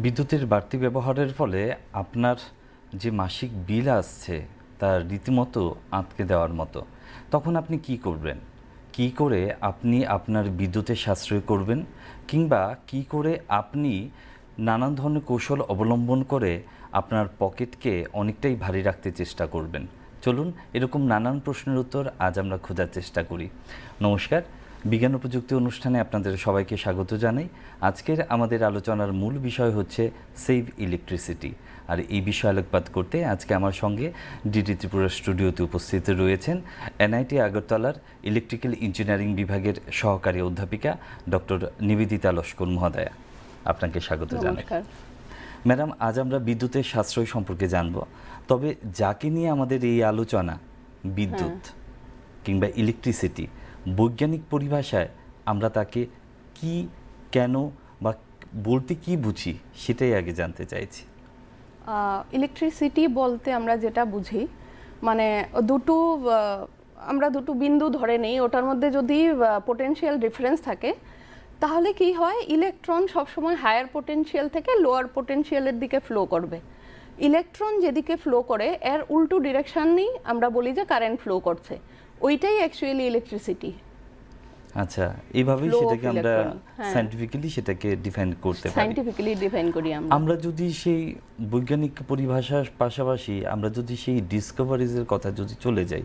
বিদ্যুতের বাড়তি ব্যবহারের ফলে আপনার যে মাসিক বিল আসছে তা রীতিমতো আঁতকে দেওয়ার মতো। তখন আপনি কি করবেন? কি করে আপনি আপনার বিদ্যুতের সাশ্রয় করবেন, কিংবা কি করে আপনি নানান ধরনের কৌশল অবলম্বন করে আপনার পকেটকে অনেকটাই ভারী রাখতে চেষ্টা করবেন? চলুন এরকম নানান প্রশ্নের উত্তর আজ আমরা খোঁজার চেষ্টা করি। নমস্কার, বিজ্ঞান ও প্রযুক্তি অনুষ্ঠানে আপনাদের সবাইকে স্বাগত জানাই। আজকের আমাদের আলোচনার মূল বিষয় হচ্ছে সেভ ইলেকট্রিসিটি। আর এই বিষয়ে আলোকপাত করতে আজকে আমার সঙ্গে ডিডি ত্রিপুরা স্টুডিওতে উপস্থিত রয়েছেন এনআইটি আগরতলার ইলেকট্রিক্যাল ইঞ্জিনিয়ারিং বিভাগের সহকারী অধ্যাপিকা ডক্টর নিবেদিতা লস্কর মহোদয়া। আপনাকে স্বাগত জানাই। ম্যাডাম, আজ আমরা বিদ্যুতের সাশ্রয় সম্পর্কে জানব। তবে যাকে নিয়ে আমাদের এই আলোচনা, বিদ্যুৎ কিংবা ইলেকট্রিসিটি, বৈজ্ঞানিক পরিভাষায় আমরা তাকে কি, কেন বা বলতে কি বুঝি সেটাই আগে জানতে চাইছি। ইলেকট্রিসিটি বলতে আমরা যেটা বুঝি, মানে আমরা দুটো বিন্দু ধরে নেই, ওটার মধ্যে যদি পোটেনশিয়াল ডিফারেন্স থাকে তাহলে কি হয়, ইলেকট্রন সবসময় হায়ার পোটেনশিয়াল থেকে লোয়ার পোটেনশিয়ালের দিকে ফ্লো করবে। ইলেকট্রন যেদিকে ফ্লো করে এর উল্টো ডিরেকশনই আমরা বলি যে কারেন্ট ফ্লো করছে, ওইটাই অ্যাকচুয়ালি ইলেকট্রিসিটি। আচ্ছা, এইভাবেই সেটাকে আমরা সায়েন্টিফিক্যালি সেটাকে ডিফাইন করতে পারি। সায়েন্টিফিক্যালি ডিফাইন করি আমরা যদি সেই বৈজ্ঞানিক পরিভাষার পাশাপাশি আমরা যদি সেই ডিসকভারিজের কথা যদি চলে যাই,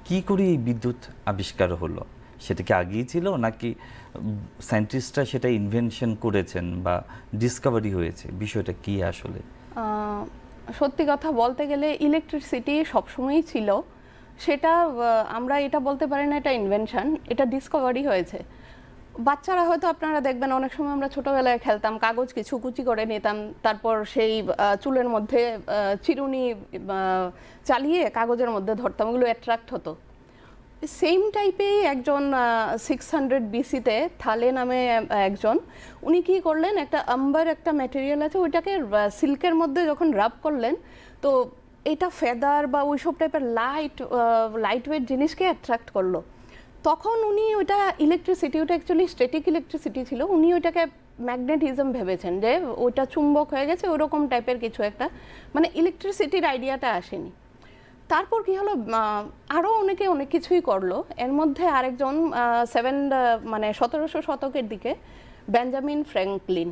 কি করে এই বিদ্যুৎ আবিষ্কার হলো? সেটা কি আগেই ছিল, নাকি সায়েন্টিস্টরা সেটা ইনভেনশন করেছেন বা ডিসকভারি হয়েছে? বিষয়টা কি আসলে? সত্যি কথা বলতে গেলে ইলেকট্রিসিটি সবসময়ই ছিল, সেটা আমরা এটা বলতে পারি না এটা ইনভেনশন, এটা ডিসকভারি হয়েছে। বাচ্চারা হয়তো আপনারা দেখবেন অনেক সময় আমরা ছোটোবেলায় খেলতাম, কাগজ কিছু কুচি করে নিতাম, তারপর সেই চুলের মধ্যে চিরুনি চালিয়ে কাগজের মধ্যে ধরতাম, ওগুলো অ্যাট্রাক্ট হতো। সেম টাইপেই একজন 600 BC-তে থালে নামে একজন, উনি কী করলেন, একটা আম্বার একটা ম্যাটেরিয়াল আছে, ওইটাকে সিল্কের মধ্যে যখন রাব করলেন, তো এটা ফেদার বা ওইসব টাইপের লাইট ওয়েট জিনিসকে অ্যাট্রাক্ট করলো। তখন উনি ওইটা ইলেকট্রিসিটি, ওটা অ্যাকচুয়ালি স্ট্যাটিক ইলেকট্রিসিটি ছিল, উনি ওইটাকে ম্যাগনেটিজম ভেবেছেন যে ওইটা চুম্বক হয়ে গেছে, ওরকম টাইপের কিছু একটা, মানে ইলেকট্রিসিটির আইডিয়াটা আসেনি। তারপর কি হলো, আরও অনেকে অনেক কিছুই করলো। এর মধ্যে আরেকজন 1700 শতকের দিকে বেঞ্জামিন ফ্র্যাঙ্কলিন,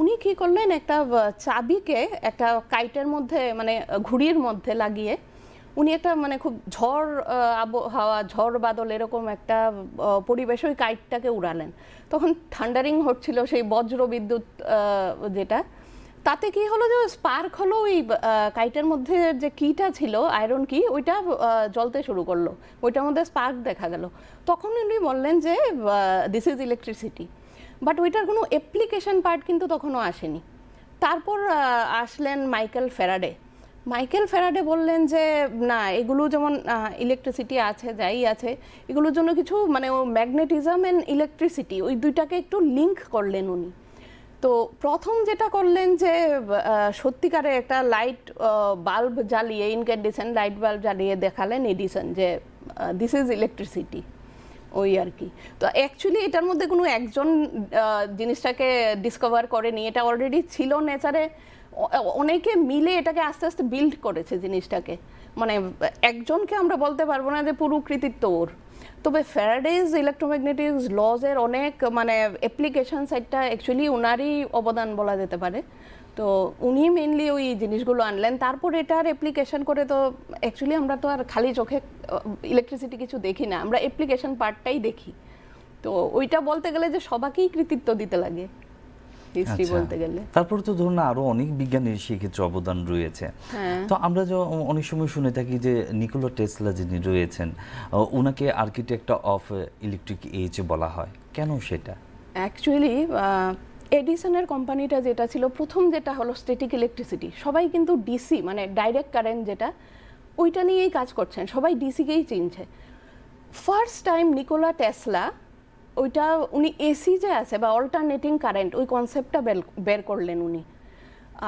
উনি কি করলেন, একটা চাবিকে একটা কাইটের মধ্যে, মানে ঘুড়ির মধ্যে লাগিয়ে উনি একটা মানে খুব ঝড় আবহাওয়া, ঝড় বাদল এরকম একটা পরিবেশ, ওই কাইটটাকে উড়ালেন। তখন থান্ডারিং হচ্ছিল, সেই বজ্র বিদ্যুৎ যেটা, তাতে কি হলো যে স্পার্ক হলো, ওই কাইটের মধ্যে যে কিটা ছিল, আয়রন কি, ওইটা জ্বলতে শুরু করলো, ওইটার মধ্যে স্পার্ক দেখা গেল। তখন উনি বললেন যে দিস ইজ ইলেকট্রিসিটি। বাট ওইটার কোনো অ্যাপ্লিকেশন পার্ট কিন্তু তখনও আসেনি। তারপর আসলেন মাইকেল ফ্যারাডে বললেন যে না, এগুলো যেমন ইলেকট্রিসিটি আছে, যাই আছে, এগুলোর জন্য কিছু, মানে ও ম্যাগনেটিজম অ্যান্ড ইলেকট্রিসিটি, ওই দুইটাকে একটু লিঙ্ক করলেন উনি। তো প্রথম যেটা করলেন যে সত্যিকারে একটা লাইট বাল্ব জ্বালিয়ে, ইনক্যান্ডেসেন্ট লাইট বাল্ব জ্বালিয়ে দেখালেন এডিসন যে দিস ইজ ইলেকট্রিসিটি, ওই আর কি। তো অ্যাকচুয়ালি এটার মধ্যে কোনো একজন জিনিসটাকে ডিসকভার করেনি, এটা অলরেডি ছিল নেচারে, অনেকে মিলে এটাকে আস্তে আস্তে বিল্ড করেছে জিনিসটাকে। মানে একজনকে আমরা বলতে পারবো না যে পুরো কৃতিত্ব ওর। তবে ফ্যারাডেজ ইলেকট্রোম্যাগনেটিক লজের অনেক মানে অ্যাপ্লিকেশন সাইডটা অ্যাকচুয়ালি ওনারই অবদান বলা যেতে পারে। তো উনি মেনলি ওই জিনিসগুলো আনলেন, তারপর এটার অ্যাপ্লিকেশন করে। তো অ্যাকচুয়ালি আমরা তো আর খালি চোখে ইলেকট্রিসিটি কিছু দেখি না, আমরা অ্যাপ্লিকেশন পার্টটাই দেখি। তো ওইটা বলতে গেলে যে সবাইকেই কৃতিত্ব দিতে লাগে হিস্ট্রি বলতে গেলে। তারপর তো ধরুন আরো অনেক বিজ্ঞানীর সেই ক্ষেত্রে অবদান রয়েছে। তো আমরা অনেক সময় শুনে থাকি যে নিকোলা টেসলা যিনি রয়েছেন, ওনাকে আর্কিটেক্ট অফ ইলেকট্রিক এজ বলা হয়, কেন সেটা? অ্যাকচুয়ালি এডিসনের কোম্পানিটা যেটা ছিল প্রথম, যেটা হলো স্ট্যাটিক ইলেকট্রিসিটি, সবাই কিন্তু ডিসি মানে ডাইরেক্ট কারেন্ট যেটা, ওইটা নিয়েই কাজ করছেন, সবাই ডিসিকেই চিনছে। ফার্স্ট টাইম নিকোলা টেসলা ওইটা, উনি এসি যে আছে বা অল্টারনেটিং কারেন্ট, ওই কনসেপ্টটা বের করলেন উনি।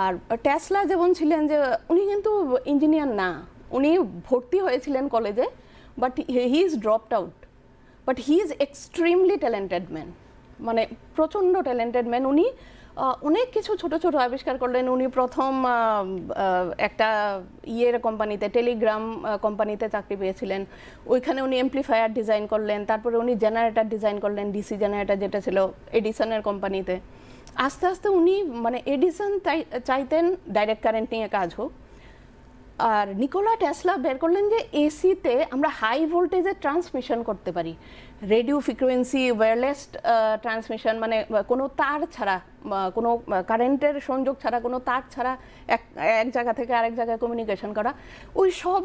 আর টেসলা যেমন ছিলেন যে উনি কিন্তু ইঞ্জিনিয়ার না, উনি ভর্তি হয়েছিলেন কলেজে, but he is dropped out, but he is extremely talented man, মানে প্রচণ্ড ট্যালেন্টেড ম্যান। উনি অনেক কিছু ছোট ছোট আবিষ্কার করলেন উনি। প্রথম একটা কোম্পানিতে, টেলিগ্রাম কোম্পানিতে চাকরি পেয়েছিলেন, ওইখানে উনি এমপ্লিফায়ার ডিজাইন করলেন। তারপরে উনি জেনারেটর ডিজাইন করলেন, ডিসি জেনারেটর, যেটা ছিল এডিসনের কোম্পানিতে। আস্তে আস্তে উনি মানে এডিসন চাইতেন ডাইরেক্ট কারেন্ট নিয়ে কাজ হোক, আর নিকোলা টেসলা বের করলেন যে এসিতে আমরা হাই ভোল্টেজে ট্রান্সমিশন করতে পারি, রেডিও ফ্রিকোয়েন্সি ওয়্যারলেস ট্রান্সমিশন, মানে কোনো তার ছাড়া, কোনো কারেন্টের সংযোগ ছাড়া, কোনো তার ছাড়া এক জায়গা থেকে আরেক জায়গায় কমিউনিকেশন করা, ওই সব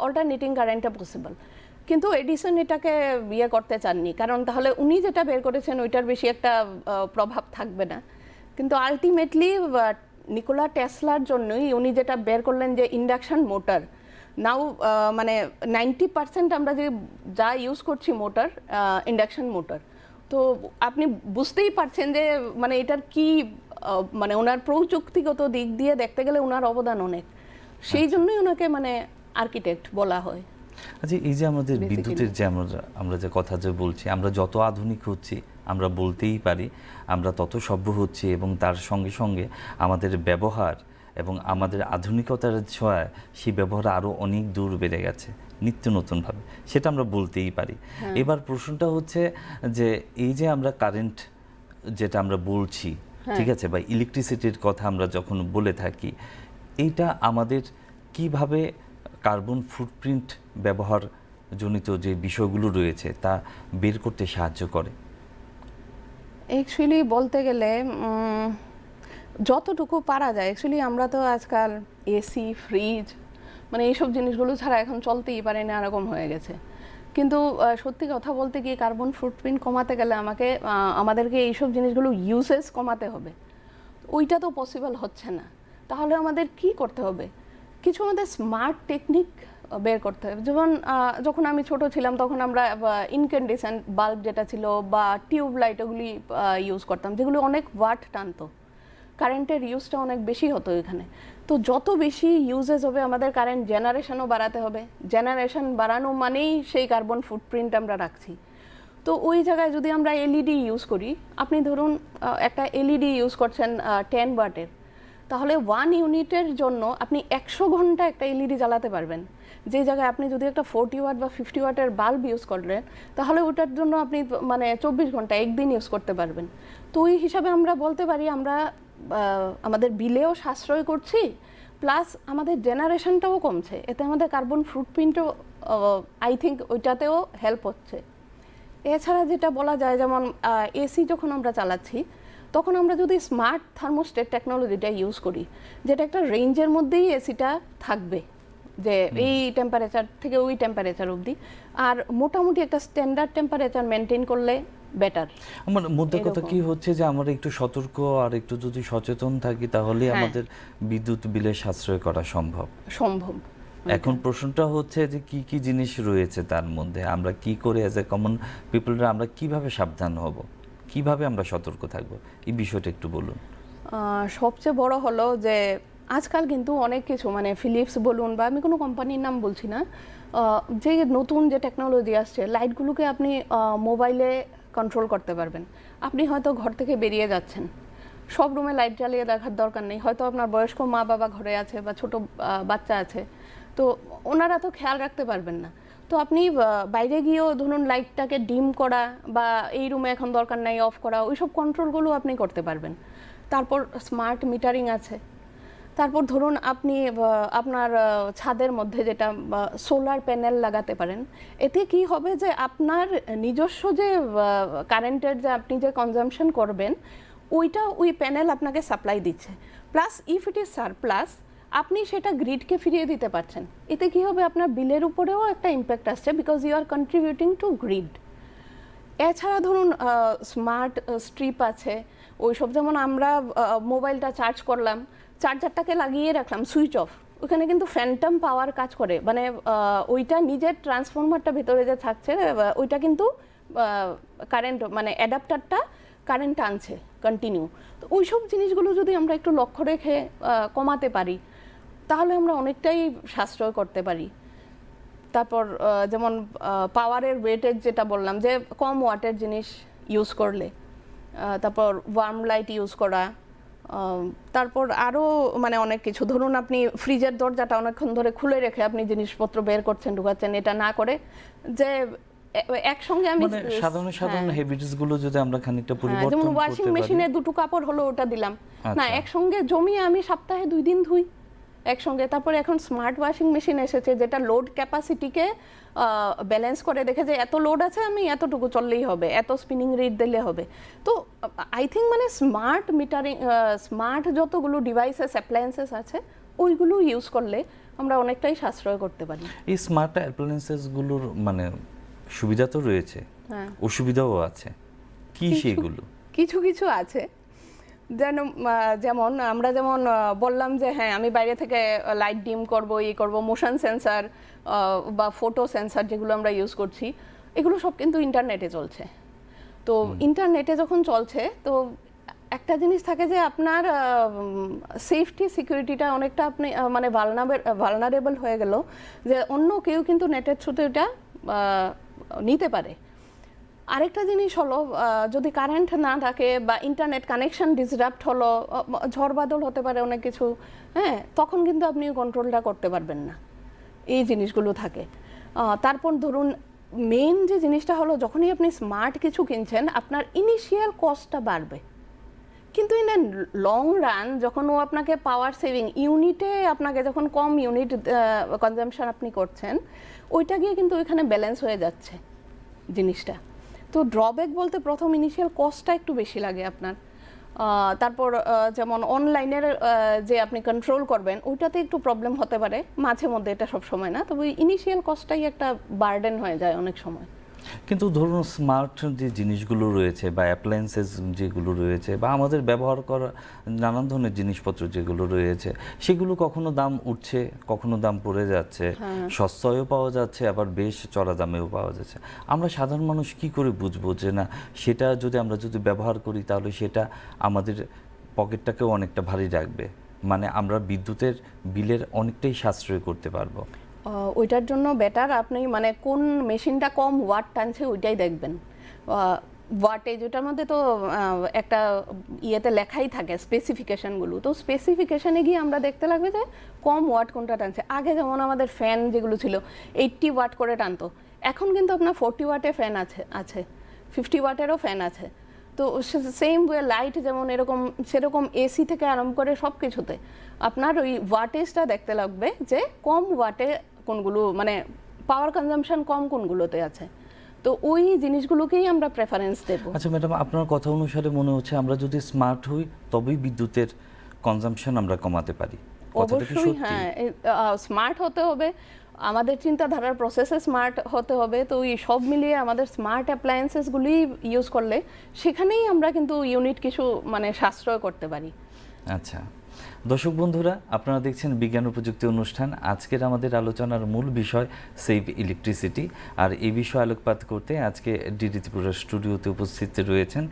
অল্টারনেটিং কারেন্টে পসিবল। কিন্তু এডিসন এটাকে করতে চাননি, কারণ তাহলে উনি যেটা বের করেছেন ওইটার বেশি একটা প্রভাব থাকবে না। কিন্তু আলটিমেটলি নিকোলা টেসলার জন্যই উনি যেটা বের করলেন যে ইন্ডাকশন মোটর, নাও মানে 90% আমরা যে যা ইউজ করছি মোটর, ইন্ডাকশন মোটর। তো আপনি বুঝতেই পারছেন যে মানে এটার কি মানে ওনার প্রযুক্তিগত দিক দিয়ে দেখতে গেলে ওনার অবদান অনেক, সেই জন্যই ওনাকে মানে আর্কিটেক্ট বলা হয়। আচ্ছা, এই যে আমাদের বিদ্যুতের যে আমরা যে কথা যে বলছি, আমরা যত আধুনিক হচ্ছি আমরা বলতেই পারি আমরা তত সভ্য হচ্ছি, এবং তার সঙ্গে সঙ্গে আমাদের ব্যবহার এবং আমাদের আধুনিকতার ছোঁয়ায় সেই ব্যবহার আরও অনেক দূর বেড়ে গেছে নিত্য নতুনভাবে, সেটা আমরা বলতেই পারি। এবার প্রশ্নটা হচ্ছে যে এই যে আমরা কারেন্ট যেটা আমরা বলছি, ঠিক আছে, বা ইলেকট্রিসিটির কথা আমরা যখন বলে থাকি, এইটা আমাদের কিভাবে কার্বন ফুটপ্রিন্ট ব্যবহার জনিত যে বিষয়গুলো রয়েছে তা বের করতে সাহায্য করে? অ্যাকচুয়ালি বলতে গেলে যতটুকু পারা যায়, অ্যাকচুয়ালি আমরা তো আজকাল এসি, ফ্রিজ, মানে এইসব জিনিসগুলো ছাড়া এখন চলতেই পারে না, এরকম হয়ে গেছে। কিন্তু সত্যি কথা বলতে কি, কার্বন ফুটপ্রিন্ট কমাতে গেলে আমাদেরকে এইসব জিনিসগুলো ইউজেস কমাতে হবে। ওইটা তো পসিবল হচ্ছে না। তাহলে আমাদের কি করতে হবে? কিছু আমাদের স্মার্ট টেকনিক বের করতে হবে। যেমন যখন আমি ছোট ছিলাম তখন আমরা ইনক্যান্ডেসেন্ট বাল্ব যেটা ছিল বা টিউব লাইট, ওগুলি ইউজ করতাম, যেগুলো অনেক ওয়াট টানতো, কারেন্টের ইউজটা অনেক বেশি হতো এখানে। তো যত বেশি ইউজেস হবে আমাদের কারেন্ট জেনারেশনও বাড়াতে হবে। জেনারেশন বাড়ানো মানেই সেই কার্বন ফুটপ্রিন্ট আমরা রাখছি। তো ওই জায়গায় যদি আমরা এলইডি ইউজ করি, আপনি ধরুন একটা এলইডি ইউজ করছেন 10 ওয়াটের, তাহলে 1 ইউনিটের জন্য আপনি 100 ঘন্টা একটা এলইডি জ্বালাতে পারবেন। যে জায়গায় আপনি যদি একটা 40 ওয়াট বা 50 ওয়াটের বাল্ব ইউজ করলেন, তাহলে ওটার জন্য আপনি মানে 24 ঘন্টা, একদিন ইউজ করতে পারবেন। তো ওই হিসাবে আমরা বলতে পারি আমরা আমাদের বিলেও সাশ্রয় করছি, প্লাস আমাদের জেনারেশনটাও কমছে, এতে আমাদের কার্বন ফুটপ্রিন্টও আই থিঙ্ক ওইটাতেও হেল্প হচ্ছে। এছাড়া যেটা বলা যায়, যেমন এসি যখন আমরা চালাচ্ছি তখন আমরা যদি স্মার্ট থার্মোস্টেট টেকনোলজিটা ইউজ করি, যেটা একটা রেঞ্জের মধ্যেই এসিটা থাকবে, যে এই টেম্পারেচার থেকে ওই টেম্পারেচার অবধি, আর মোটামুটি একটা স্ট্যান্ডার্ড টেম্পারেচার মেনটেন করলে বেটার। আমার মোদ্দা কথা কি হচ্ছে যে আমরা একটু সতর্ক আর একটু যদি সচেতন থাকি তাহলে আমাদের বিদ্যুৎ বিলে সাশ্রয় করা সম্ভব। এখন প্রশ্নটা হচ্ছে যে কি কি জিনিস রয়েছে তার মধ্যে, আমরা কি করে অ্যাজ এ কমন পিপলরা আমরা কিভাবে সাবধান হব, কিভাবে আমরা সতর্ক থাকব, এই বিষয়টা একটু বলুন। সবচেয়ে বড় হলো যে আজকাল কিন্তু অনেক কিছু, মানে ফিলিপস বলুন বা আমি কোনো কোম্পানির নাম বলছি না, যে নতুন যে টেকনোলজি আসছে, লাইটগুলোকে আপনি মোবাইলে কন্ট্রোল করতে পারবেন। আপনি হয়তো ঘর থেকে বেরিয়ে যাচ্ছেন, সব রুমে লাইট জ্বালিয়ে দেখার দরকার নেই, হয়তো আপনার বয়স্ক মা বাবা ঘরে আছে বা ছোট বাচ্চা আছে, তো ওনারা তো খেয়াল রাখতে পারবেন না। তো আপনি বাইরে গিয়েও ধরুন লাইটটাকে ডিম করা বা এই রুমে এখন দরকার নাই অফ করা, ওইসব কন্ট্রোলগুলো আপনি করতে পারবেন। তারপর স্মার্ট মিটারিং আছে। তারপর ধরুন আপনি আপনার ছাদের মধ্যে যেটা সোলার প্যানেল লাগাতে পারেন। এতে কি হবে যে আপনার নিজস্ব যে কারেন্টের যে আপনি যে কনজাম্পশন করবেন, ওইটা ওই প্যানেল আপনাকে সাপ্লাই দিচ্ছে। Plus if it is surplus, আপনি সেটা গ্রিডকে ফিরিয়ে দিতে পারছেন। এতে কি হবে, আপনার বিলের উপরেও একটা ইম্প্যাক্ট আসছে, because you are contributing to grid. এছাড়া ধরুন স্মার্ট স্ট্রিপ আছে, ওইসব, যেমন আমরা মোবাইলটা চার্জ করলাম, চার্জারটাকে লাগিয়ে রাখলাম, সুইচ অফ, ওখানে কিন্তু ফ্যান্টম পাওয়ার কাজ করে, মানে ওইটা নিজের ট্রান্সফরমারটা ভেতরে যে থাকছে ওইটা কিন্তু কারেন্ট, মানে অ্যাডাপ্টারটা কারেন্ট আনছে কন্টিনিউ। তো ওইসব জিনিসগুলো যদি আমরা একটু লক্ষ্য রেখে কমাতে পারি, তাহলে আমরা অনেকটাই সাশ্রয় করতে পারি। তারপর যেমন পাওয়ারের ওয়েটেজ যেটা বললাম, যে কম ওয়াটের জিনিস ইউজ করলে, তারপর ওয়ার্ম লাইট ইউজ করা, তারপর আরও মানে অনেক কিছু। ধরুন আপনি ফ্রিজের দরজাটা অনেকক্ষণ ধরে খুলে রেখে আপনি জিনিসপত্র বের করছেন, ঢুকাচ্ছেন, এটা না করে যে একসঙ্গে আমি মানে সাধারণ সাধারণ হ্যাবিটস গুলো যদি আমরা খানিকটা যেমন পরিবর্তন ওয়াশিং করতে পারি। মেশিনে দুটো কাপড় হলো ওটা দিলাম না, আচ্ছা। একসঙ্গে জমিয়ে আমি সপ্তাহে 2 দিন ধুই একসঙ্গে। তারপরে এখন স্মার্ট ওয়াশিং মেশিন এসেছে যেটা লোড ক্যাপাসিটিকে ব্যালেন্স করে, দেখে যে এত লোড আছে আমি এতটুকু চললেই হবে, এত স্পিনিং রেট দিলে হবে। তো আই থিঙ্ক মানে স্মার্ট মিটারিং, স্মার্ট যতগুলো ডিভাইসেস অ্যাপ্লায়েন্সেস আছে ওইগুলো ইউজ করলে আমরা অনেকটাই সাশ্রয় করতে পারি। এই স্মার্ট অ্যাপ্লায়েন্সেস গুলোর মানে সুবিধা তো রয়েছে, হ্যাঁ, অসুবিধাও আছে, কি সেগুলো? কিছু কিছু আছে। যেমন আমরা যেমন বললাম যে হ্যাঁ আমি বাইরে থেকে লাইট ডিম করব, করব, মোশন সেন্সার বা ফটো সেন্সার যেগুলো আমরা ইউজ করছি, এগুলো সব কিন্তু ইন্টারনেটে চলছে। তো ইন্টারনেটে যখন চলছে তো একটা জিনিস থাকে যে আপনার সেফটি সিকিউরিটিটা অনেকটা আপনি মানে ভালনারেবল হয়ে গেল, যে অন্য কেউ কিন্তু নেটের থ্রুতে এটা নিতে পারে। আরেকটা জিনিস হলো যদি কারেন্ট না থাকে বা ইন্টারনেট কানেকশন ডিসরাপ্ট হলো, ঝড় বাদল হতে পারে অনেক কিছু, হ্যাঁ, তখন কিন্তু আপনি কন্ট্রোলটা করতে পারবেন না, এই জিনিসগুলো থাকে। তারপর ধরুন মেইন যে জিনিসটা হলো যখনই আপনি স্মার্ট কিছু কিনছেন আপনার ইনিশিয়াল কস্টটা বাড়বে, কিন্তু ইন লং রান যখন ও আপনাকে পাওয়ার সেভিং ইউনিটে, আপনাকে যখন কম ইউনিট কনজাম্পশন আপনি করছেন, ওইটা গিয়ে কিন্তু ওইখানে ব্যালেন্স হয়ে যাচ্ছে জিনিসটা। তো ড্রব্যাক বলতে প্রথম ইনিশিয়াল কস্টটা একটু বেশি লাগে আপনার। তারপর যেমন অনলাইনের যে আপনি কন্ট্রোল করবেন ওইটাতে একটু প্রবলেম হতে পারে মাঝে মধ্যে, এটা সব সময় না, তবে ইনিশিয়াল কস্টটাই একটা বার্ডেন হয়ে যায় অনেক সময়। কিন্তু ধরুন স্মার্ট যে জিনিসগুলো রয়েছে বা অ্যাপ্লায়েন্সেস যেগুলো রয়েছে বা আমাদের ব্যবহার করা নানান ধরনের জিনিসপত্র যেগুলো রয়েছে, সেগুলো কখনো দাম উঠছে, কখনো দাম পড়ে যাচ্ছে, সস্তায়ও পাওয়া যাচ্ছে, আবার বেশ চড়া দামেও পাওয়া যাচ্ছে। আমরা সাধারণ মানুষ কি করে বুঝবো যে না সেটা আমরা যদি ব্যবহার করি তাহলে সেটা আমাদের পকেটটাকেও অনেকটা ভারী রাখবে, মানে আমরা বিদ্যুতের বিলের অনেকটাই সাশ্রয় করতে পারবো? ওইটার জন্য বেটার আপনি মানে কোন মেশিনটা কম ওয়াট টানছে ওইটাই দেখবেন। ওয়াটেজ ওটার মধ্যে তো একটা ইয়েতে লেখাই থাকে স্পেসিফিকেশনগুলো, তো স্পেসিফিকেশনে গিয়ে আমরা দেখতে লাগবে যে কম ওয়াট কোনটা টানছে। আগে যেমন আমাদের ফ্যান যেগুলো ছিল 80 ওয়াট করে টানতো, এখন কিন্তু আপনার 40 ওয়াটে ফ্যান আছে 50 ওয়াটেরও ফ্যান আছে। তো সেম ওয়ে লাইট যেমন এরকম সেরকম এসি থেকে আরম্ভ করে সব কিছুতে আপনার ওই ওয়াটেজটা দেখতে লাগবে যে কম ওয়াটে কোনগুলো, মানে পাওয়ার কনজাম্পশন কম কোনগুলোতে আছে, তো ওই জিনিসগুলোকেই আমরা প্রেফারেন্স দেব। আচ্ছা ম্যাডাম, আপনার কথা অনুসারে মনে হচ্ছে আমরা যদি স্মার্ট হই তবেই বিদ্যুতের কনজাম্পশন আমরা কমাতে পারি। কথাটা কি অবশ্যই সত্যি? হ্যাঁ, স্মার্ট হতে হবে, আমাদের চিন্তাধারার প্রসেসে স্মার্ট হতে হবে। তো এই সব মিলিয়ে আমাদের স্মার্ট অ্যাপ্লায়েন্সেসগুলি ইউজ করলে সেখানেই আমরা কিন্তু ইউনিট কিছু মানে সাশ্রয় করতে পারি। আচ্ছা দর্শক বন্ধুরা, আপনারা দেখছেন বিজ্ঞান ও প্রযুক্তি অনুষ্ঠান। আজকের আমাদের আলোচনার মূল বিষয় সেভ ইলেকট্রিসিটি, আর এই বিষয়ে আলোকপাত করতে আজকে ডিডি ত্রিপুরা স্টুডিওতে উপস্থিত রয়েছেন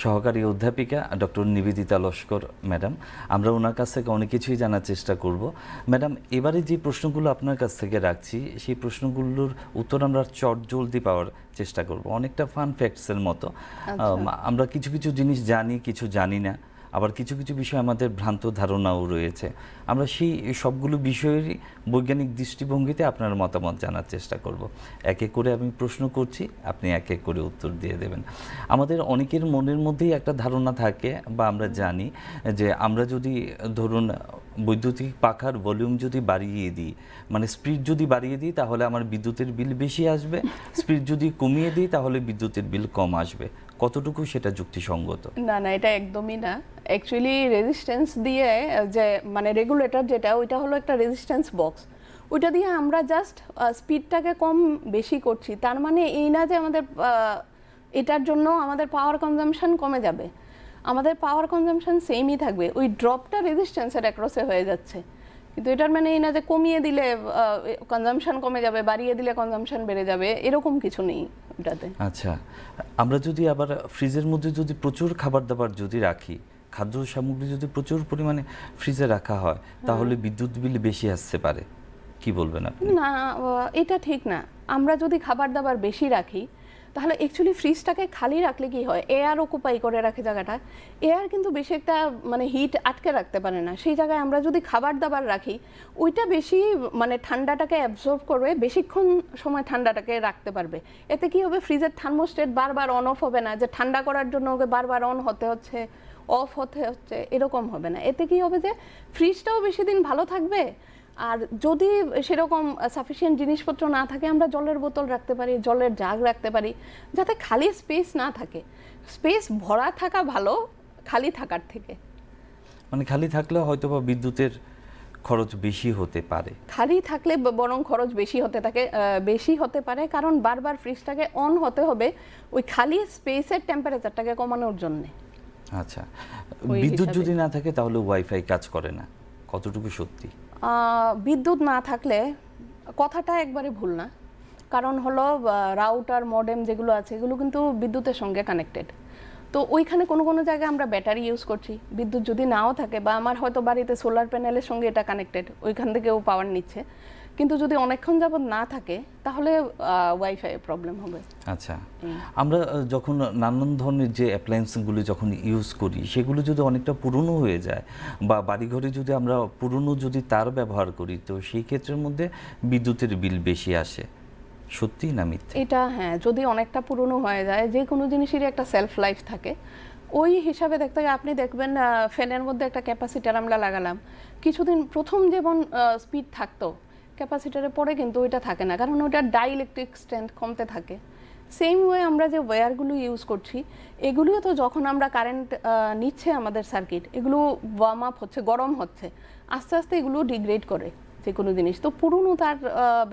সহকারী অধ্যাপিকা ডক্টর নিবেদিতা লস্কর ম্যাডাম। আমরা ওনার কাছ থেকে অনেক কিছুই জানার চেষ্টা করব। ম্যাডাম, এবারে যে প্রশ্নগুলো আপনার কাছ থেকে রাখছি সেই প্রশ্নগুলোর উত্তর আমরা চটজলদি পাওয়ার চেষ্টা করব, অনেকটা ফান ফ্যাক্টসের মতো। আমরা কিছু কিছু জিনিস জানি, কিছু জানি না, আবার কিছু কিছু বিষয় আমাদের ভ্রান্ত ধারণাও রয়েছে। আমরা সেই সবগুলো বিষয়েরই বৈজ্ঞানিক দৃষ্টিভঙ্গিতে আপনার মতামত জানার চেষ্টা করব। এক এক করে আমি প্রশ্ন করছি, আপনি এক এক করে উত্তর দিয়ে দেবেন। আমাদের অনেকের মনের মধ্যেই একটা ধারণা থাকে বা আমরা জানি যে আমরা যদি ধরুন বৈদ্যুতিক পাখার ভলিউম যদি বাড়িয়ে দিই, মানে স্পিড যদি বাড়িয়ে দিই তাহলে আমার বিদ্যুতের বিল বেশি আসবে, স্পিড যদি কমিয়ে দিই তাহলে বিদ্যুতের বিল কম আসবে। কতটুকু সেটা যুক্তিসঙ্গত? না না, এটা একদমই না। অ্যাকচুয়ালি রেজিস্ট্যান্স দিয়ে যে মানে রেগুলেটর যেটা, ওইটা হলো একটা রেজিস্ট্যান্স বক্স, ওইটা দিয়ে আমরা জাস্ট স্পিডটাকে কম বেশি করছি, তার মানে এই না যে আমাদের এটার জন্য আমাদের পাওয়ার কনজাম্পশন কমে যাবে। আমাদের পাওয়ার কনজাম্পশন সেমই থাকবে, ওই ড্রপটা রেজিস্ট্যান্সের অ্যাক্রসে হয়ে যাচ্ছে, কিন্তু এটার মানে এই না যে কমিয়ে দিলে কনজাম্পশন কমে যাবে, বাড়িয়ে দিলে কনজাম্পশন বেড়ে যাবে, এরকম কিছু নেই এটাতে। আচ্ছা, আমরা যদি আবার ফ্রিজের মধ্যে যদি প্রচুর খাবার দাবার যদি রাখি, খাদ্য সামগ্রী যদি প্রচুর পরিমাণে ফ্রিজে রাখা হয় তাহলে বিদ্যুৎ বিল বেশি আসতে পারে, কি বলবেন আপনি? না, এটা ঠিক না। আমরা যদি খাবার দাবার বেশি রাখি তাহলে অ্যাকচুয়ালি ফ্রিজটাকে খালি রাখলে কি হয়, এয়ার অকুপাই করে রাখে জায়গাটা, এয়ার কিন্তু বেশি একটা মানে হিট আটকে রাখতে পারে না। সেই জায়গায় আমরা যদি খাবার দাবার রাখি, ওইটা বেশি মানে ঠান্ডাটাকে অ্যাবজর্ব করবে, বেশিক্ষণ সময় ঠান্ডাটাকে রাখতে পারবে। এতে কি হবে, ফ্রিজের থার্মোস্টেট বারবার অন অফ হবে না, যে ঠান্ডা করার জন্য ওকে বারবার অন হতে হচ্ছে, অফ হতে হচ্ছে, এরকম হবে না। এতে কি হবে যে ফ্রিজটাও বেশি দিন ভালো থাকবে। আর যদি সেরকম সাফিসিয়েন্ট জিনিসপত্র না থাকে, আমরা জলের বোতল রাখতে পারি, জলের জাগ রাখতে পারি, যাতে খালি স্পেস না থাকে। স্পেস ভরা থাকা ভালো খালি থাকার থেকে। মানে খালি থাকলে হয়তো বা বিদ্যুতের খরচ বেশি হতে পারে। খালি থাকলে বরং খরচ বেশি হতে পারে, কারণ বারবার ফ্রিজটাকে অন হতে হবে ওই খালি স্পেসের টেম্পারেচারটাকে কমানোর জন্যে। আচ্ছা, ওই বিদ্যুৎ হিসাবে। যদি না থাকে তাহলে ওয়াইফাই কাজ করে না, কতটুকু সত্যি? বিদ্যুৎ না থাকলে কথাটা একবারে ভুল না, কারণ হলো রাউটার মডেম যেগুলো আছে এগুলো কিন্তু বিদ্যুতের সঙ্গে কানেক্টেড। তো ওইখানে কোনো কোনো জায়গায় আমরা ব্যাটারি ইউজ করছি, বিদ্যুৎ যদি নাও থাকে, বা আমার হয়তো বাড়িতে সোলার প্যানেলের সঙ্গে এটা কানেক্টেড, ওইখান থেকেও পাওয়ার নিচ্ছে, কিন্তু যদি অনেকক্ষণ যাবত না থাকে তাহলে ওয়াইফাই প্রবলেম হবে। আচ্ছা, আমরা যখন নানান ধরনের যে অ্যাপ্লায়েন্সগুলি যখন ইউজ করি, সেগুলো যদি অনেকটা পুরনো হয়ে যায় বা বাড়িঘরে যদি আমরা পুরনো যদি তার ব্যবহার করি, তো সেই ক্ষেত্রের মধ্যে বিদ্যুতের বিল বেশি আসে, সত্যি না মিথ্যে? এটা হ্যাঁ, যদি অনেকটা পুরনো হয়ে যায়, যে কোনো জিনিসেরই একটা সেলফ লাইফ থাকে, ওই হিসাবে দেখতে গেলে আপনি দেখবেন ফ্যানের মধ্যে একটা ক্যাপাসিটার আমরা লাগালাম, কিছুদিন প্রথম যেমন স্পিড থাকতো ক্যাপাসিটারে, পরে কিন্তু ওইটা থাকে না, কারণ ওইটা ডাইইলেকট্রিক স্ট্রেংথ কমতে থাকে। সেম ওয়ে আমরা যে ওয়্যারগুলো ইউজ করছি, এগুলিও তো যখন আমরা কারেন্ট নিচ্ছে আমাদের সার্কিট, এগুলো ওয়ার্ম আপ হচ্ছে, গরম হচ্ছে, আস্তে আস্তে এগুলো ডিগ্রেড করে যে কোনো জিনিস। তো পুরনো তার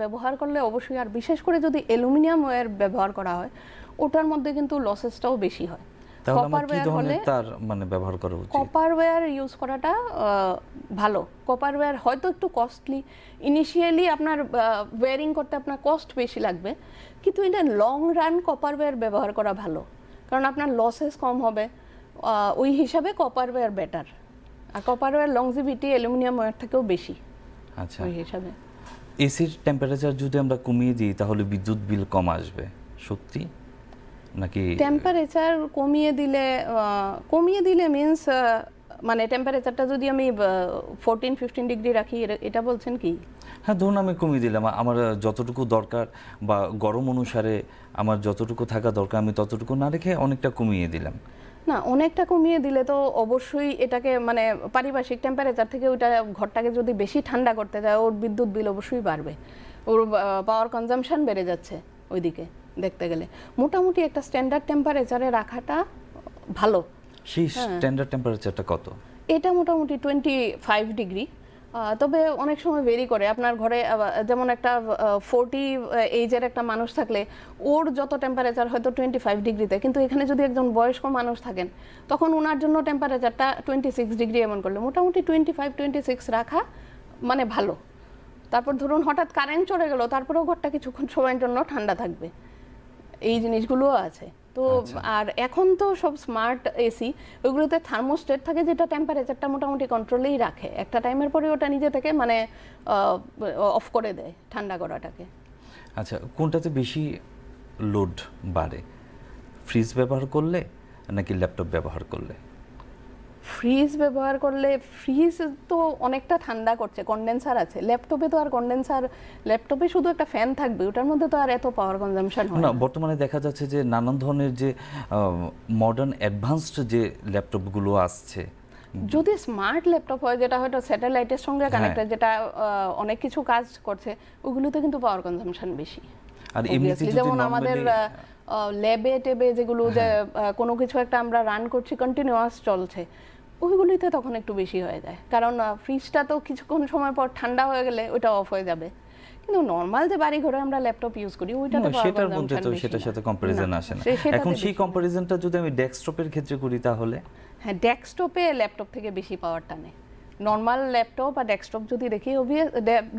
ব্যবহার করলে অবশ্যই, আর বিশেষ করে যদি অ্যালুমিনিয়াম ওয়্যার ব্যবহার করা হয়, ওটার মধ্যে কিন্তু লসেসটাও বেশি হয়। তাহলে কপার আমার কি ওয়্যার হলে ধরনের তার মানে ব্যবহার করা উচিত? কপার ওয়্যার ইউজ করাটা ভালো। কপার ওয়্যার হয়তো একটু কস্টলি, ইনিশিয়ালি আপনার ওয়্যারিং করতে আপনার কস্ট বেশি লাগবে, কিন্তু এটা লং রান কপার ওয়্যার ব্যবহার করা ভালো, কারণ আপনার লসেস কম হবে। ওই হিসাবে কপার ওয়্যার বেটার। আর copper wire longevity aluminium wire থেকেও বেশি। আচ্ছা, ওই হিসাবে এসির টেম্পারেচার যদি আমরা কমিয়ে দিই তাহলে বিদ্যুৎ বিল কম আসবে, সত্যি নাকি? টেম্পারেচার কমিয়ে দিলে মিন্স মানে টেম্পারেচারটা যদি আমি 14-15 ডিগ্রি রাখি, এটা বলছেন কি? হ্যাঁ, ধরুন আমি কমিয়ে দিলাম, আমার যতটুকু দরকার বা গরম অনুসারে আমার যতটুকু থাকা দরকার আমি ততটুকু না রেখে অনেকটা কমিয়ে দিলাম। না, অনেকটা কমিয়ে দিলে তো অবশ্যই এটাকে মানে পারিপার্শ্বিক টেম্পারেচার থেকে ওইটা ঘরটাকে যদি বেশি ঠান্ডা করতে যায়, ওর বিদ্যুৎ বিল অবশ্যই বাড়বে, ওর পাওয়ার কনজাম্পশন বেড়ে যাচ্ছে ওইদিকে দেখতে গেলে। মোটামুটি একটা স্ট্যান্ডার্ড টেম্পারেচারে রাখাটা ভালো। সেই স্ট্যান্ডার্ড টেম্পারেচারটা কত? এটা মোটামুটি 25 ডিগ্রি। তবে অনেক সময় ভেরি করে, আপনার ঘরে যেমন একটা 40 এইজের একটা মানুষ থাকলে ওর যত টেম্পারেচার হয়তো 25 ডিগ্রিতে, কিন্তু এখানে যদি একজন বয়স্ক মানুষ থাকেন, তখন ওনার জন্য টেম্পারেচারটা 26 ডিগ্রি এমন করলে মোটামুটি 25-26 রাখা মানে ভালো। তারপর ধরুন হঠাৎ কারেন্ট চলে গেল, তারপরেও ঘরটা কিছুক্ষণ সময়ের জন্য ঠান্ডা থাকবে, এই জিনিসগুলোও আছে। তো আর এখন তো সব স্মার্ট এসি, ওইগুলোতে থার্মোস্টেট থাকে, যেটা টেম্পারেচারটা মোটামুটি কন্ট্রোলেই রাখে, একটা টাইমের পরে ওটা নিজে থেকে মানে অফ করে দেয় ঠান্ডা করাটাকে। আচ্ছা, কোনটাতে বেশি লোড বাড়ে, ফ্রিজ ব্যবহার করলে নাকি ল্যাপটপ ব্যবহার করলে? ফ্রিজ ব্যবহার করলে, ফ্রিজ তো অনেকটা ঠান্ডা করছে, কন্ডেন্সার আছে। ল্যাপটপে তো আর কন্ডেন্সার, ল্যাপটপে শুধু একটা ফ্যান থাকবে, ওটার মধ্যে তো আর এত পাওয়ার কনজাম্পশন হয় না, না। বর্তমানে দেখা যাচ্ছে যে নানান ধরনের যে মডার্ন অ্যাডভান্সড যে ল্যাপটপগুলো আসছে, যদি স্মার্ট ল্যাপটপ হয়, যেটা হয়তো স্যাটেলাইটের সঙ্গে কানেক্টেড, যেটা অনেক কিছু কাজ করছে, ওগুলোতে কিন্তু পাওয়ার কনজাম্পশন বেশি। আর এমনিতে যদি যেমন আমাদের ল্যাবে টেবে যেগুলো যে কোনো কিছু একটা আমরা রান করছি, কন্টিনিউয়াস চলছে, ওইগুলিতে তখন একটু বেশি হয়ে যায়, কারণ ফ্রিজটা তো কিছুক্ষণ সময় পর ঠান্ডা হয়ে গেলে ওইটা অফ হয়ে যাবে। কিন্তু নর্মাল যে বাড়ি ঘরে আমরা ল্যাপটপ ইউজ করি, ওইটাতে সেটার মধ্যে তো সেটার সাথে কম্পারিজন আসে না। এখন সেই কম্পারিজনটা যদি আমি ডেস্কটপের ক্ষেত্রে করি তাহলে? হ্যাঁ, ডেস্কটপে ল্যাপটপ থেকে বেশি পাওয়ার টানে। নর্মাল ল্যাপটপ আর ডেস্কটপ যদি দেখি,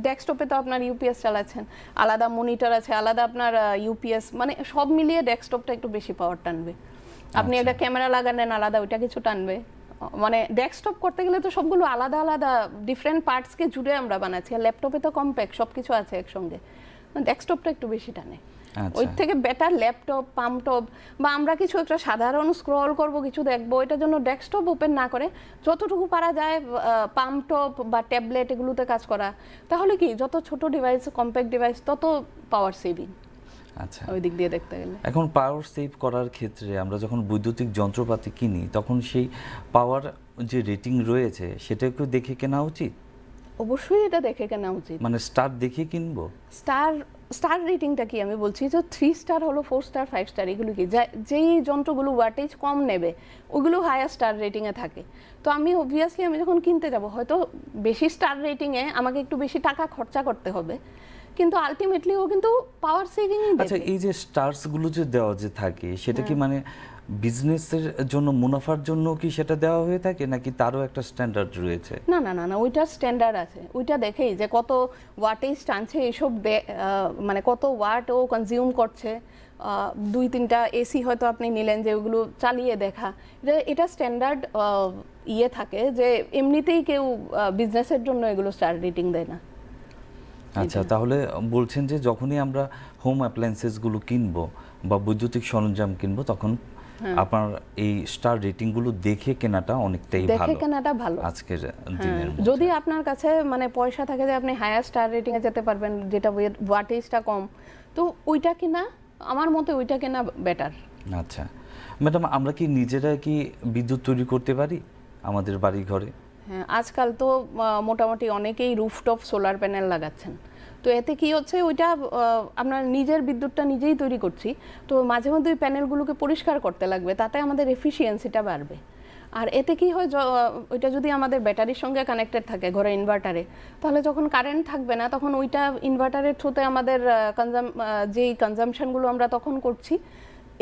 ডেস্কটপে তো আপনার ইউপিএস চালাচ্ছেন, আলাদা মনিটর আছে, আলাদা আপনার ইউপিএস, মানে সব মিলিয়ে ডেস্কটপটা একটু বেশি পাওয়ার টানবে। আপনি একটা ক্যামেরা লাগালেন আলাদা, ওইটা কিছু টানবে। মানে ডেস্কটপ করতে গেলে তো সবগুলো আলাদা আলাদা ডিফারেন্ট পার্টসকে জুড়ে আমরা বানাচ্ছি, আর ল্যাপটপে তো কম্প্যাক্ট সব কিছু আছে একসঙ্গে, ডেস্কটপটা একটু বেশি টানে। আচ্ছা। ওই থেকে বেটার ল্যাপটপ, পাম্পটপ বা আমরা কিছু একটা সাধারণ স্ক্রল করব, কিছু দেখবো, এটার জন্য ডেস্কটপ ওপেন না করে যতটুকু পারা যায় পাম্পটপ বা ট্যাবলেট এগুলোতে কাজ করা, তাহলে কি যত ছোট ডিভাইস, কম্প্যাক্ট ডিভাইস, তত পাওয়ার সেভিং আচ্ছা, ওই দিক দিয়ে দেখতে গেলে। এখন পাওয়ার সেভ করার ক্ষেত্রে আমরা যখন বৈদ্যুতিক যন্ত্রপাতি কিনি তখন সেই পাওয়ার যে রেটিং রয়েছে সেটাকেও দেখে কেনা উচিত, অবশ্যই এটা দেখে কেনা উচিত। মানে স্টার দেখে কিনবো? স্টার স্টার রেটিংটা কি আমি বলছি, যে 3 স্টার হলো, 4 স্টার, 5 স্টার, এগুলো কি যেই যন্ত্রগুলো ওয়াটেজ কম নেবে ওগুলো হায়ার স্টার রেটিংয়ে থাকে। তো আমি অবভিয়াসলি আমি যখন কিনতে যাব হয়তো বেশি স্টার রেটিংয়ে আমাকে একটু বেশি টাকা খরচা করতে হবে, কিন্তু আলটিমেটলি ও কিন্তু পাওয়ার সেভিংই আচ্ছা, দেবে। এই যে স্টারসগুলো যে দেওয়া যে থাকে সেটা কি মানে বিজনেসের জন্য, মুনাফার জন্য কি সেটা দেওয়া হয়ে থাকে, নাকি তারও একটা স্ট্যান্ডার্ড রয়েছে? না না না না, ওইটার স্ট্যান্ডার্ড আছে, ওইটা দেখেই যে কত ওয়াটেজ টানছে এইসব, মানে কত ওয়াট ও কনজিউম করছে। 2-3টা এসি হয়তো আপনি নিলেন, যে ওগুলো চালিয়ে দেখা, এটা স্ট্যান্ডার্ড ইয়ে থাকে, যে এমনিতেই কেউ বিজনেসের জন্য এগুলো স্টার রেটিং দেয় না। আচ্ছা, তাহলে বলছেন যে যখনই আমরা হোম অ্যাপ্লায়েন্সেসগুলো কিনবো বা বৈদ্যুতিক সরঞ্জাম কিনবো তখন আপনার এই স্টার রেটিংগুলো দেখে কেনাটা অনেকটাই দেখে ভালো কেনাটা ভালো। আজকের দিনের মধ্যে। যদি আপনার কাছে মানে পয়সা থাকে যে আপনি হায়ার স্টার রেটিংয়ে যেতে পারবেন, যেটা ওয়াটেজটা কম, তো ওইটা কিনা, আমার মতে ওইটা কেনা বেটার। আচ্ছা ম্যাডাম, আমরা কি নিজেরা কি বিদ্যুৎ তৈরি করতে পারি আমাদের বাড়ি ঘরে? হ্যাঁ, আজকাল তো মোটামুটি অনেকেই রুফটপ সোলার প্যানেল লাগাচ্ছেন। তো এতে কি হচ্ছে, ওইটা আপনার নিজের বিদ্যুৎটা নিজেই তৈরি করছি, তো মাঝে মধ্যে ওই প্যানেলগুলোকে পরিষ্কার করতে লাগবে, তাতে আমাদের এফিসিয়েন্সিটা বাড়বে। আর এতে কি হয়, ওইটা যদি আমাদের ব্যাটারির সঙ্গে কানেক্টেড থাকে ঘরে ইনভার্টারে, তাহলে যখন কারেন্ট থাকবে না তখন ওইটা ইনভার্টারের থ্রুতে আমাদের যেই কনজামশনগুলো আমরা তখন করছি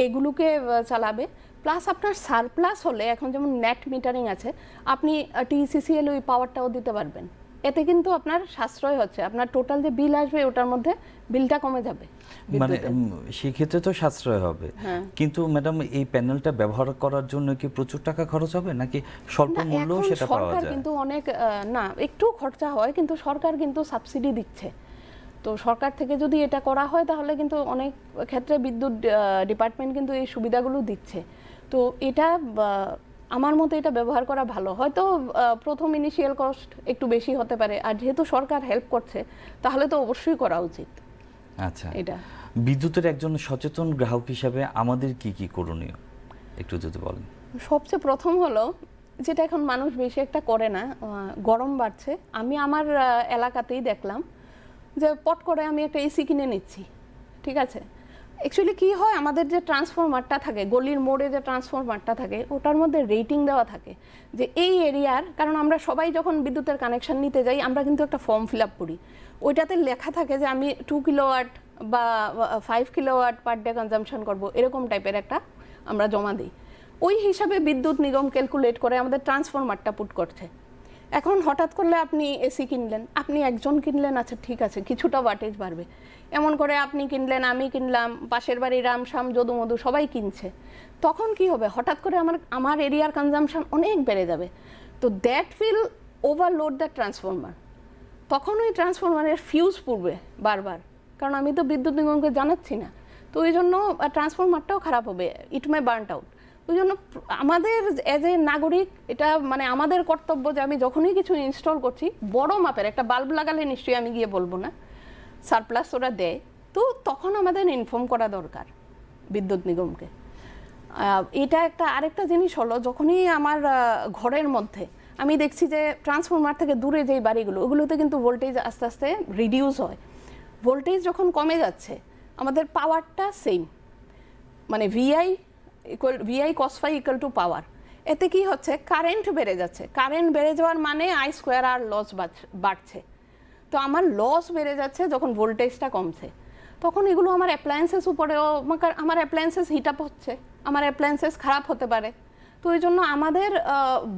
এগুলোকে চালাবে। প্লাস আপনার সারপ্লাস হলে, এখন যেমন নেট মিটারিং আছে, আপনি টিসিসিএল ওই পাওয়ারটাও দিতে পারবেন। এতে কিন্তু আপনার সাশ্রয় হচ্ছে, আপনার টোটাল যে বিল আসবে ওটার মধ্যে বিলটা কমে যাবে মানে বিদ্যুতের। সেই ক্ষেত্রে তো সাশ্রয় হবে, হ্যাঁ। কিন্তু ম্যাডাম এই প্যানেলটা ব্যবহার করার জন্য কি প্রচুর টাকা খরচ হবে, নাকি স্বল্প না, মূল্যেও এখন সেটা পাওয়া সরকার যায়? কিন্তু অনেক না, একটু খরচা হয়, কিন্তু সরকার কিন্তু সাবসিডি দিচ্ছে। তো সরকার থেকে যদি এটা করা হয় তাহলে কিন্তু অনেক ক্ষেত্রে বিদ্যুৎ ডিপার্টমেন্ট কিন্তু এই সুবিধাগুলো দিচ্ছে। তো এটা আমার মতে এটা ব্যবহার করা ভালো। হয়তো প্রথম ইনিশিয়াল কস্ট একটু বেশি হতে পারে, আর যেহেতু সরকার হেল্প করছে তাহলে তো অবশ্যই করা উচিত আচ্ছা, এটা। বিদ্যুতের একজন সচেতন গ্রাহক হিসাবে আমাদের কি কি করণীয় একটু যদি বলেন? সবচেয়ে প্রথম হলো, যেটা এখন মানুষ বেশি একটা করে না, গরম বাড়ছে, আমি আমার এলাকাতেই দেখলাম যে পট করে আমি একটা এসি কিনে নিচ্ছি, ঠিক আছে। অ্যাকচুয়ালি কি হয়, আমাদের যে ট্রান্সফরমারটা থাকে, গলির মোড়ে যে ট্রান্সফরমারটা থাকে, ওটার মধ্যে রেটিং দেওয়া থাকে যে এই এরিয়ার, কারণ আমরা সবাই যখন বিদ্যুতের কানেকশন নিতে যাই আমরা কিন্তু একটা ফর্ম ফিল আপ করি, ওইটাতে লেখা থাকে যে আমি 2 কিলোওয়াট বা 5 কিলোওয়াট পার ডে কনজামশন করব, এরকম টাইপের একটা আমরা জমা দিই। ওই হিসাবে বিদ্যুৎ নিগম ক্যালকুলেট করে আমাদের ট্রান্সফরমারটা পুট করছে। এখন হঠাৎ করলে আপনি এসি কিনলেন, আপনি একজন কিনলেন, আচ্ছা ঠিক আছে কিছুটা ওয়াটেজ বাড়বে, এমন করে আপনি কিনলেন, আমি কিনলাম, পাশের বাড়ি রামশ্যাম যদু মধু সবাই কিনছে, তখন কি হবে, হঠাৎ করে আমার এরিয়ার কনজামশন অনেক বেড়ে যাবে। তো that will overload the transformer, তখন ওই ট্রান্সফরমারের ফিউজ পুড়বে বারবার, কারণ আমি তো বিদ্যুৎ নিগমকে জানাচ্ছি না। তো ওই জন্য ট্রান্সফরমারটাও খারাপ হবে, ইট মে বার্ন আউট। ওই জন্য আমাদের এজ এ নাগরিক এটা মানে আমাদের কর্তব্য যে আমি যখনই কিছু ইনস্টল করছি, বড় মাপের একটা বাল্ব লাগালে নিশ্চয়ই আমি গিয়ে বলবো না, সারপ্লাস ওরা দেয়, তো তখন আমাদের ইনফর্ম করা দরকার বিদ্যুৎ নিগমকে। এটা একটা আরেকটা জিনিস হলো, যখনই আমার ঘরের মধ্যে আমি দেখছি যে ট্রান্সফরমার থেকে দূরে যেই বাড়িগুলো, ওগুলোতে কিন্তু ভোল্টেজ আস্তে আস্তে রিডিউস হয়, ভোল্টেজ যখন কমে যাচ্ছে আমাদের পাওয়ারটা সেম, মানে VI cos phi equal to power. এতে কি হচ্ছে, কারেন্ট বেড়ে যাচ্ছে, কারেন্ট বেড়ে যাওয়ার মানে আই স্কোয়ার আর লস বাড়ছে। তো আমার লস বেড়ে যাচ্ছে যখন ভোল্টেজটা কমছে, তখন এগুলো আমার অ্যাপ্লায়েন্সেস উপরেও, আমার অ্যাপ্লায়েন্সেস হিট আপ হচ্ছে, আমার অ্যাপ্লায়েন্সেস খারাপ হতে পারে। তো ওই জন্য আমাদের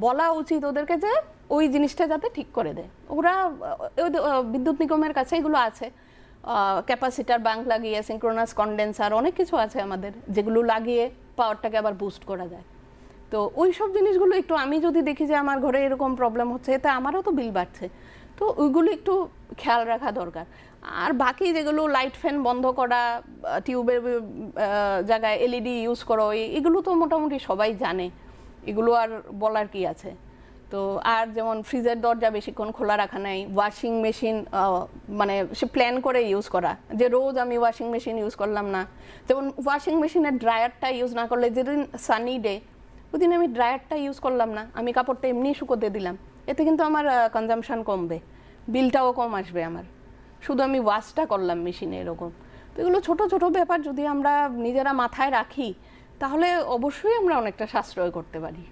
বলা উচিত ওদেরকে যে ওই জিনিসটা যাতে ঠিক করে দেয়। ওরা বিদ্যুৎ নিগমের কাছে এগুলো আছে, ক্যাপাসিটার ব্যাংক লাগিয়ে, সিনক্রোনাস কন্ডেন্সার, অনেক কিছু আছে আমাদের, যেগুলো লাগিয়ে পাওয়ারটাকে আবার বুস্ট করা যায়। তো ওই সব জিনিসগুলো একটু, আমি যদি দেখি যে আমার ঘরে এরকম প্রবলেম হচ্ছে, এতে আমারও তো বিল বাড়ছে, তো ওইগুলো একটু খেয়াল রাখা দরকার। আর বাকি যেগুলো লাইট ফ্যান বন্ধ করা, টিউবের জায়গায় এলইডি ইউজ করো, এগুলো তো মোটামুটি সবাই জানে, এগুলো আর বলার কি আছে। তো আর যেমন ফ্রিজের দরজা বেশিক্ষণ খোলা রাখা নাই, ওয়াশিং মেশিন মানে সে প্ল্যান করে ইউজ করা, যে রোজ আমি ওয়াশিং মেশিন ইউজ করলাম না। যেমন ওয়াশিং মেশিনের ড্রায়ারটা ইউজ না করলে, যেদিন সানি ডে ওই দিন আমি ড্রায়ারটা ইউজ করলাম না, আমি কাপড়টা এমনি শুকোতে দিলাম, এতে কিন্তু আমার কনজামশন কমবে, বিলটাও কম আসবে আমার, শুধু আমি ওয়াশটা করলাম মেশিনে, এরকম। তো এগুলো ছোট ছোট ব্যাপার যদি আমরা নিজেরা মাথায় রাখি তাহলে অবশ্যই আমরা অনেকটা সাশ্রয় করতে পারি।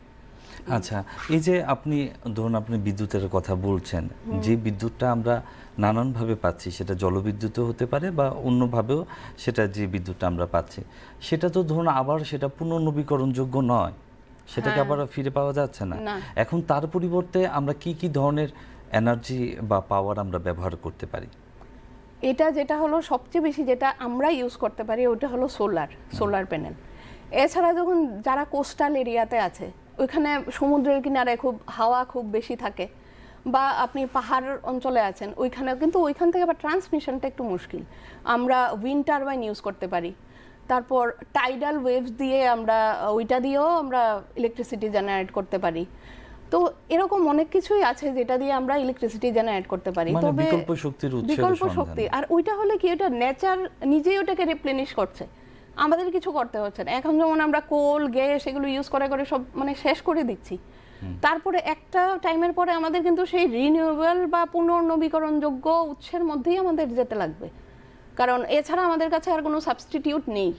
আচ্ছা, এই যে আপনি ধরুন আপনি বিদ্যুতের কথা বলছেন, যে বিদ্যুৎটা আমরা নানানভাবে পাচ্ছি, সেটা জলবিদ্যুতও হতে পারে বা অন্যভাবেও সেটা যে বিদ্যুৎটা আমরা পাচ্ছি, সেটা তো ধরুন আবার সেটা পুনর্নবীকরণযোগ্য নয়, সেটাকে আবার ফিরে পাওয়া যাচ্ছে না। এখন তার পরিবর্তে আমরা কি কি ধরনের এনার্জি বা পাওয়ার আমরা ব্যবহার করতে পারি? এটা যেটা হলো সবচেয়ে বেশি যেটা আমরা ইউজ করতে পারি ওটা হলো সোলার প্যানেল। এছাড়া যখন যারা কোস্টাল এরিয়াতে আছে, ওইখানে সমুদ্রের কিনারে হাওয়া খুব বেশি থাকে, বা আপনি পাহাড় অঞ্চলে আছেন, ওইখানে কিন্তু ওইখান থেকে আবার ট্রান্সমিশনটা একটু মুশকিল, আমরা উইন্ড টারবাইন ইউজ করতে পারি। তারপর টাইডাল ওয়েভস দিয়ে আমরা ওইটা দিয়েও আমরা ইলেকট্রিসিটি জেনারেট করতে পারি। তো এরকম অনেক কিছুই আছে যেটা দিয়ে আমরা ইলেকট্রিসিটি জেনারেট করতে পারি। মানে তবে বিকল্প শক্তির উৎসের বিকল্প সন্ধান। শক্তি, আর ওইটা হলে কি এটা নেচার নিজেই ওটাকে রিপ্লেনিশ করছে, আমাদের কিছু করতে হচ্ছে না। এখন যেমন আমরা কোল গ্যাস এগুলো ইউজ করে করে সব মানে শেষ করে দিচ্ছি, তারপরে একটা টাইমের পরে আমাদের কিন্তু সেই রিনিউয়েবল বা পুনর্নবীকরণযোগ্য উৎসের মধ্যেই আমাদের যেতে লাগবে, কারণ এছাড়া আমাদের কাছে আর কোনো সাবস্টিটিউট নেই।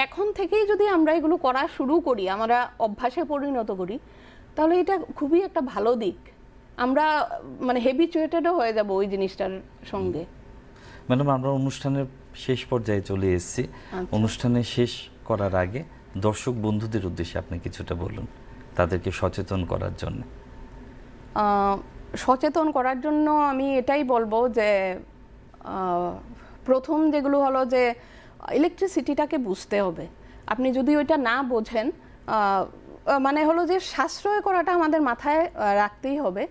এখন থেকেই যদি আমরা এগুলো করা শুরু করি, আমরা অভ্যাসে পরিণত করি, তাহলে এটা খুবই একটা ভালো দিক। আমরা মানে হেবিচুয়েটেডও হয়ে যাব ওই জিনিসটার সঙ্গে। ম্যাডাম, আমরা অনুষ্ঠানের শেষ পর্যায়ে চলে এসেছি। অনুষ্ঠানে শেষ করার আগে দর্শক বন্ধুদের উদ্দেশ্যে আপনি কিছুটা বলুন, তাদেরকে সচেতন করার জন্য। সচেতন করার জন্য আমি এটাই বলবো যে প্রথম যেগুলো হলো যে ইলেকট্রিসিটিটাকে বুঝতে হবে। আপনি যদি ওইটা না বোঝেন, মানে হলো যে সাশ্রয় করাটা আমাদের মাথায় রাখতেই হবে।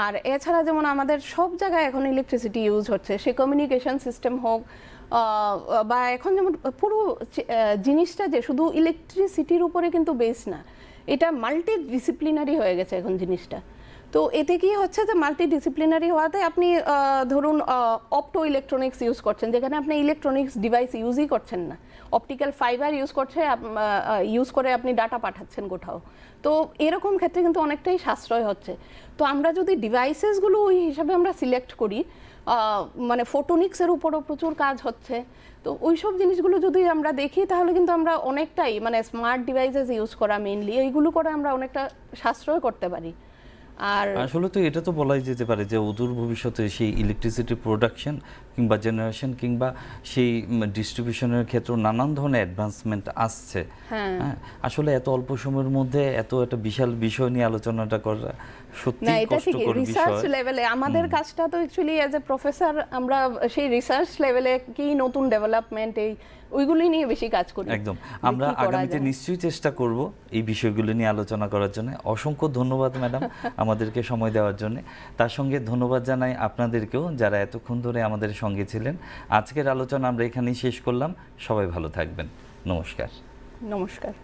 আর এছাড়া যেমন আমাদের সব জায়গায় এখন ইলেকট্রিসিটি ইউজ হচ্ছে, সে কমিউনিকেশন সিস্টেম হোক বা এখন যেমন পুরো জিনিসটা যে শুধু ইলেকট্রিসিটির উপরে কিন্তু বেস না, এটা মাল্টি ডিসিপ্লিনারি হয়ে গেছে এখন জিনিসটা। তো এতে কি হচ্ছে যে মাল্টি ডিসিপ্লিনারি হওয়াতে আপনি ধরুন অপটো ইলেকট্রনিক্স ইউজ করছেন, যেখানে আপনি ইলেকট্রনিক্স ডিভাইস ইউজই করছেন না, অপটিক্যাল ফাইবার ইউজ করে আপনি ডাটা পাঠাচ্ছেন কোথাও। তো এরকম ক্ষেত্রে কিন্তু অনেকটাই সাশ্রয় হচ্ছে। তো আমরা যদি ডিভাইসেসগুলো ওই হিসাবে আমরা সিলেক্ট করি, মানে ফোটোনিক্সের উপরও প্রচুর কাজ হচ্ছে, তো ওই সব জিনিসগুলো যদি আমরা দেখি তাহলে কিন্তু আমরা অনেকটাই মানে স্মার্ট ডিভাইসেস ইউজ করা মেইনলি এইগুলো করে আমরা অনেকটা সাশ্রয় করতে পারি। আর আসলে তো এটা তো বলাই যেতে পারে যে অদূর ভবিষ্যতে সেই ইলেকট্রিসিটি প্রোডাকশন কিংবা জেনারেশন কিংবা সেই ডিস্ট্রিবিউশনের ক্ষেত্রে নানান ধরনের অ্যাডভান্সমেন্ট আসছে। হ্যাঁ, আসলে এত অল্প সময়ের মধ্যে এত একটা বিশাল বিষয় নিয়ে আলোচনাটা করা সত্যি কষ্টকর বিষয়। রিসার্চ লেভেলে আমাদের কাজটা তো অ্যাকচুয়ালি অ্যাজ এ প্রফেসর আমরা সেই রিসার্চ লেভেলে কি নতুন ডেভেলপমেন্ট ওইগুলি নিয়ে বেশি কাজ করি। একদম, আমরা আগামীতে নিশ্চয়ই চেষ্টা করব এই বিষয়গুলো নিয়ে আলোচনা করার জন্য। অসংখ্য ধন্যবাদ ম্যাডাম আমাদেরকে সময় দেওয়ার জন্য। তার সঙ্গে ধন্যবাদ জানাই আপনাদেরকেও যারা এতক্ষণ ধরে আমাদের সঙ্গে ছিলেন। আজকের আলোচনা আমরা এখানেই শেষ করলাম। সবাই ভালো থাকবেন। নমস্কার। নমস্কার।